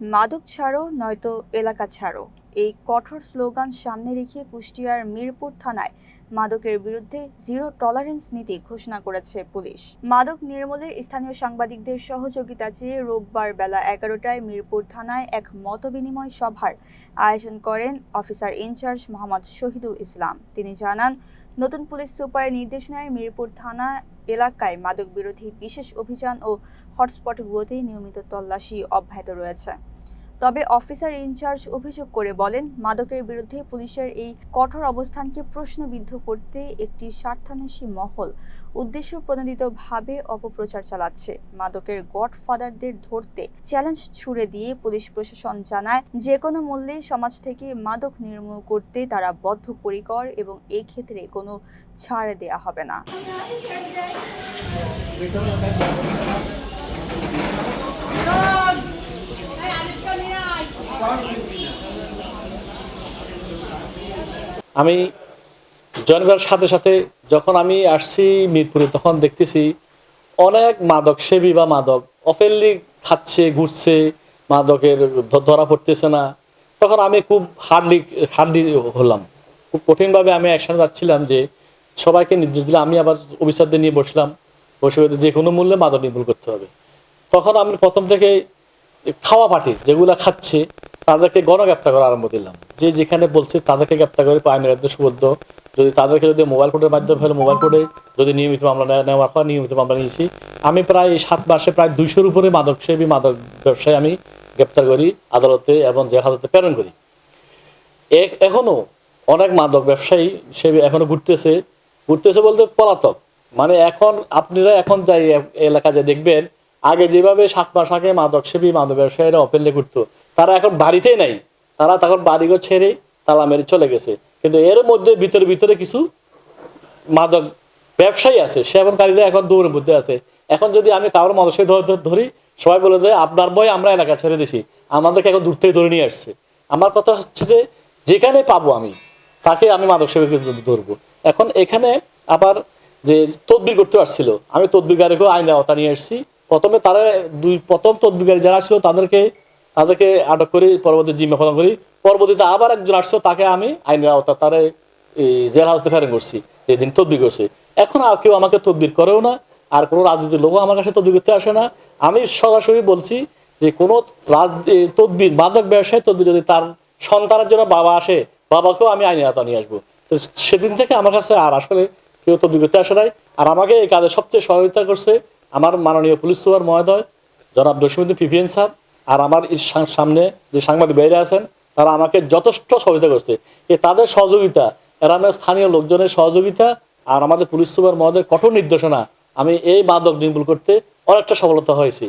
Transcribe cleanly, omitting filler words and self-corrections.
মাদক ছাড়ো নয়তো এলাকা ছাড়ো, এই কঠোর স্লোগান সামনে রেখে কুষ্টিয়ার মিরপুর থানায় মাদকের বিরুদ্ধে জিরো টলারেন্স নীতি ঘোষণা করেছে পুলিশ। মাদক নির্মূলে স্থানীয় সাংবাদিকদের সহযোগিতা চেয়ে রোববার বেলা 11টায় মিরপুর থানায় এক মতবিনিময় সভার আয়োজন করেন অফিসার ইনচার্জ মোহাম্মদ শহীদুল ইসলাম। তিনি জানান, নতুন পুলিশ সুপারের নির্দেশনায় মিরপুর থানা এলাকায় মাদক বিরোধী বিশেষ অভিযান ও হটস্পটগুলোতে নিয়মিত তল্লাশি অব্যাহত রয়েছে। তবে অফিসার ইনচার্জ অভিযোগ করে বলেন, মাদকের বিরুদ্ধে পুলিশের এই কঠোর অবস্থানকে প্রশ্নবিদ্ধ করতে একটি স্বার্থান্বেষী মহল উদ্দেশ্য প্রণোদিতভাবে অপপ্রচার চালাচ্ছে। মাদকের গডফাদারদের ধরতে চ্যালেঞ্জ ছুড়ে দিয়ে পুলিশ প্রশাসন জানায়, যে কোনো মূল্যে সমাজ থেকে মাদক নির্মূল করতে তারা বদ্ধপরিকর এবং এই ক্ষেত্রে কোনো ছাড় দেয়া হবে না। আমি জয়েন করার সাথে সাথে যখন আমি আসছি মিরপুরে, তখন দেখতেছি অনেক মাদক সেবী বা মাদক ওপেনলি খাচ্ছে, ঘুরছে, মাদকের ধরা পড়তেছে না। তখন আমি খুব হার্ডলি হলাম, খুব কঠিনভাবে আমি অ্যাকশনে যাচ্ছিলাম যে সবাইকে নির্দেশ দিলে আমি আবার অফিসারদের নিয়ে বসে যে কোনো মূল্যে মাদক নির্মূল করতে হবে। তখন আমি প্রথম থেকে খাওয়া পার্টি যেগুলো খাচ্ছে তাদেরকে গণগ্রেপ্তার করা আরম্ভ দিলাম। যে যেখানে বলছে তাদেরকে গ্রেপ্তার করে আইনের সুবদ্ধ, তাদেরকে যদি মোবাইল কোর্টের মাধ্যমে হলে মোবাইল কোর্টে, যদি নিয়মিত মামলা নেওয়ার পর নিয়মিত মামলা নিয়েছি। আমি প্রায় 7 মাসে প্রায় 200-র উপরে মাদক সেবী, মাদক ব্যবসায়ী আমি গ্রেপ্তার করি, আদালতে এবং জেল হাজতে প্রেরণ করি। এখনো অনেক মাদক ব্যবসায়ী সেবী এখনো ঘুরতেছে বলতে পলাতক। মানে এখন আপনারা এখন যাই এলাকা যে দেখবেন, আগে যেভাবে 7 মাস আগে মাদক সেবী, মাদক ব্যবসায়ীরা ওপেনলি ঘুরতো, তারা এখন বাড়িতেই নাই। তারা তখন বাড়িঘর ছেড়ে তালা মেরে চলে গেছে। কিন্তু এর মধ্যে ভিতরে কিছু মাদক ব্যবসায়ী আছে, সেবনকারীরা এখন দৌড়ের মধ্যে আছে। এখন যদি আমি কারোর মাদক সেবী ধরি, সবাই বলে যে আপনার ভয় আমরা এলাকা ছেড়ে দিছি, আমাদেরকে এখন দূর থেকে ধরে নিয়ে আসছে। আমার কথা হচ্ছে যে যেখানে পাবো আমি তাকে আমি মাদক সেবীকে ধরবো। এখন এখানে আবার যে তদবির করতে আসছিল, আমি তদবিরকারীকেও আইনের আওতা নিয়ে আসছি। প্রথমে তারা প্রথম তদবিরকারী যারা ছিল তাদেরকে আটক করি, পরবর্তী জিম্মা প্রদান করি। পরবর্তীতে আবার একজন আসছো, তাকে আমি আইনের আওতা তারা জেল হাজতে প্রেরণ করছি, যেদিন তদবির করছি। এখন আর কেউ আমাকে তদবির করেও না, আর কোনো রাজনীতির লোকও আমার কাছে তদবির করতে আসে না। আমি সরাসরি বলছি যে কোনো তদবির, মাদক ব্যবসায় তদবির যদি তার সন্তানের জন্য বাবা আসে, বাবাকেও আমি আইনের আওতা নিয়ে আসবো। তো সেদিন থেকে আমার কাছে আর আসলে কেউ তদবির করতে আসে নাই। আর আমাকে এই কাজে সবচেয়ে সহযোগিতা করছে আমার মাননীয় পুলিশ সুপার মহোদয় জনাব জসিমউদ্দিন পিপিএন স্যার, আর আমার সামনে যে সাংবাদিক ভাইরা আছেন তারা আমাকে যথেষ্ট সহযোগিতা করছে। তাদের সহযোগিতা, এরা আমার স্থানীয় লোকজনের সহযোগিতা আর আমাদের পুলিশ সুপার মহোদয়ের কঠোর নির্দেশনা, আমি এই মাদক নির্মূল করতে অনেকটা সফলতা হয়েছি।